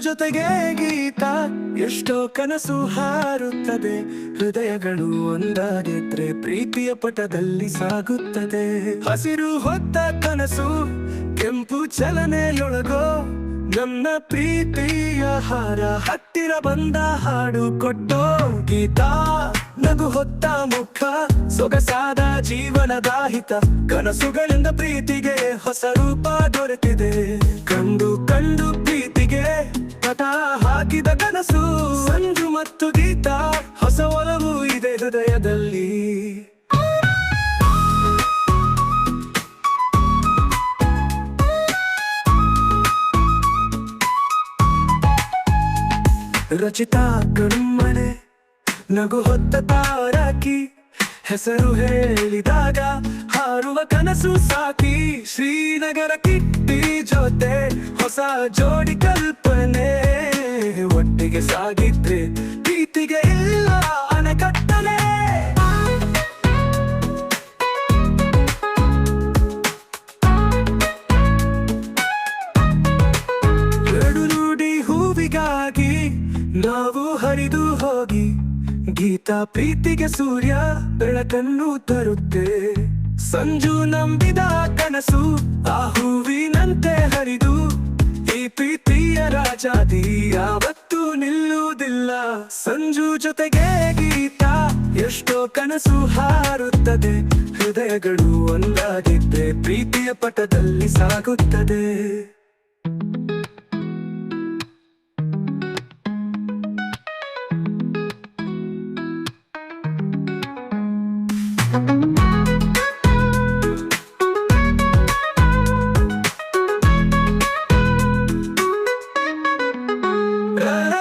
ಜೊತೆಗೆ ಗೀತ ಎಷ್ಟೋ ಕನಸು ಹಾರುತ್ತದೆ. ಹೃದಯಗಳು ಒಂದಾಗಿದ್ರೆ ಪ್ರೀತಿಯ ಪಟದಲ್ಲಿ ಸಾಗುತ್ತದೆ. ಹಸಿರು ಹೊತ್ತ ಕನಸು ಕೆಂಪು ಚಲನೆಯೊಳಗೋ ನನ್ನ ಪ್ರೀತಿಯ ಹಾರ ಹತ್ತಿರ ಬಂದ ಹಾಡು ಕೊಟ್ಟೋ ಗೀತ. ನಗು ಹೊತ್ತ ಮುಖ ಸೊಗಸಾದ ಜೀವನದ ಹಿತ. ಕನಸುಗಳಿಂದ ಪ್ರೀತಿಗೆ ಹೊಸ ರೂಪ ದೊರೆತಿದೆ. ಕಂಡು ಕಂಡು ಪ್ರೀತಿಗೆ ಪಥ ಹಾಕಿದ ಕನಸು ಸಂಜು ಮತ್ತು ಗೀತ. ಹೊಸ ಒಲವು ಇದೆ ಹೃದಯದಲ್ಲಿ. ರಚಿತಾ ಕಣ್ಮನೆ ನಗು ಹೊತ್ತ ತಾರಾಕಿ. ಹೆಸರು ಹೇಳಿದಾಗ ಹಾರುವ ಕನಸು ಸಾಕಿ. ಶ್ರೀನಗರ ಕಿಟ್ಟಿ ಜೊತೆ ಹೊಸ ಜೋಡಿ ಕಲ್ಪನೆ. ಒಟ್ಟಿಗೆ ಸಾಗಿದ್ರೆ ಪ್ರೀತಿಗೆ ಇಲ್ಲ ಅಣೆಕಟ್ಟಲೆ. ನುಡಿ ಹೂವಿಗಾಗಿ ನಾವು ಹರಿದು ಹೋಗಿ. ಗೀತ ಪ್ರೀತಿಗೆ ಸೂರ್ಯ ಬೆಳಕನ್ನು ತರುತ್ತೆ. ಸಂಜು ನಂಬಿದ ಕನಸು ಆ ಹೂವಿನಂತೆ ಹರಿದು. ಈ ಪ್ರೀತಿಯ ರಾಜಾದಿ ಯಾವತ್ತೂ ನಿಲ್ಲುವುದಿಲ್ಲ. ಸಂಜು ಜೊತೆಗೆ ಗೀತ ಎಷ್ಟೋ ಕನಸು ಹಾರುತ್ತದೆ. ಹೃದಯಗಳು ಒಂದಾಗಿದ್ರೆ ಪ್ರೀತಿಯ ಪಟದಲ್ಲಿ ಸಾಗುತ್ತದೆ. La